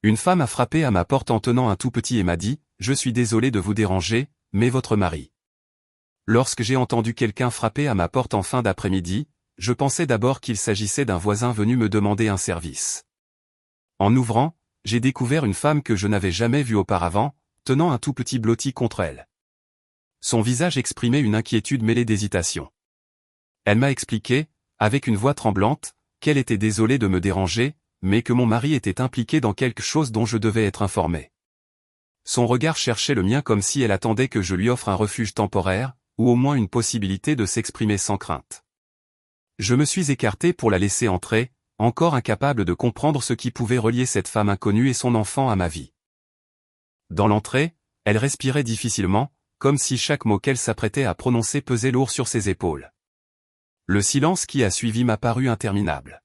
Une femme a frappé à ma porte en tenant un tout petit et m'a dit « Je suis désolé de vous déranger, mais votre mari ». Lorsque j'ai entendu quelqu'un frapper à ma porte en fin d'après-midi, je pensais d'abord qu'il s'agissait d'un voisin venu me demander un service. En ouvrant, j'ai découvert une femme que je n'avais jamais vue auparavant, tenant un tout petit blotti contre elle. Son visage exprimait une inquiétude mêlée d'hésitation. Elle m'a expliqué, avec une voix tremblante, qu'elle était désolée de me déranger, mais que mon mari était impliqué dans quelque chose dont je devais être informé. Son regard cherchait le mien comme si elle attendait que je lui offre un refuge temporaire, ou au moins une possibilité de s'exprimer sans crainte. Je me suis écarté pour la laisser entrer, encore incapable de comprendre ce qui pouvait relier cette femme inconnue et son enfant à ma vie. Dans l'entrée, elle respirait difficilement, comme si chaque mot qu'elle s'apprêtait à prononcer pesait lourd sur ses épaules. Le silence qui a suivi m'a paru interminable.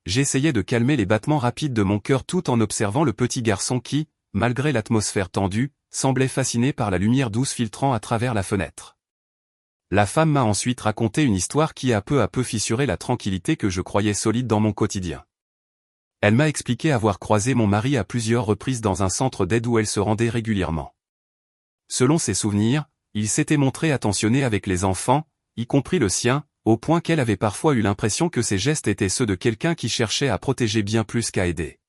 J'essayais de calmer les battements rapides de mon cœur tout en observant le petit garçon qui, malgré l'atmosphère tendue, semblait fasciné par la lumière douce filtrant à travers la fenêtre. La femme m'a ensuite raconté une histoire qui a peu à peu fissuré la tranquillité que je croyais solide dans mon quotidien. Elle m'a expliqué avoir croisé mon mari à plusieurs reprises dans un centre d'aide où elle se rendait régulièrement. Selon ses souvenirs, il s'était montré attentionné avec les enfants, y compris le sien, au point qu'elle avait parfois eu l'impression que ses gestes étaient ceux de quelqu'un qui cherchait à protéger bien plus qu'à aider.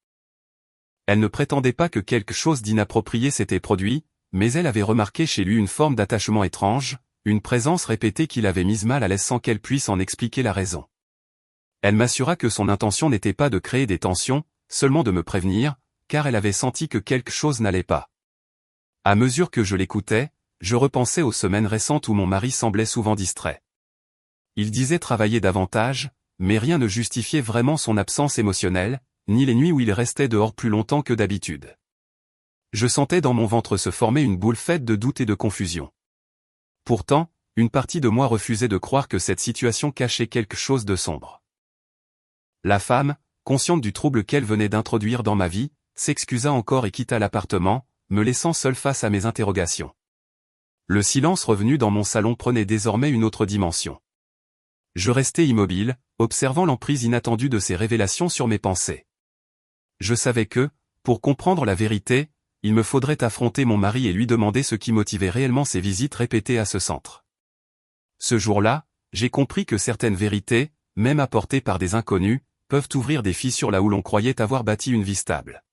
Elle ne prétendait pas que quelque chose d'inapproprié s'était produit, mais elle avait remarqué chez lui une forme d'attachement étrange, une présence répétée qui l'avait mise mal à l'aise sans qu'elle puisse en expliquer la raison. Elle m'assura que son intention n'était pas de créer des tensions, seulement de me prévenir, car elle avait senti que quelque chose n'allait pas. À mesure que je l'écoutais, je repensais aux semaines récentes où mon mari semblait souvent distrait. Il disait travailler davantage, mais rien ne justifiait vraiment son absence émotionnelle, ni les nuits où il restait dehors plus longtemps que d'habitude. Je sentais dans mon ventre se former une boule faite de doute et de confusion. Pourtant, une partie de moi refusait de croire que cette situation cachait quelque chose de sombre. La femme, consciente du trouble qu'elle venait d'introduire dans ma vie, s'excusa encore et quitta l'appartement, me laissant seul face à mes interrogations. Le silence revenu dans mon salon prenait désormais une autre dimension. Je restais immobile, observant l'emprise inattendue de ces révélations sur mes pensées. Je savais que, pour comprendre la vérité, il me faudrait affronter mon mari et lui demander ce qui motivait réellement ces visites répétées à ce centre. Ce jour-là, j'ai compris que certaines vérités, même apportées par des inconnus, peuvent ouvrir des fissures là où l'on croyait avoir bâti une vie stable.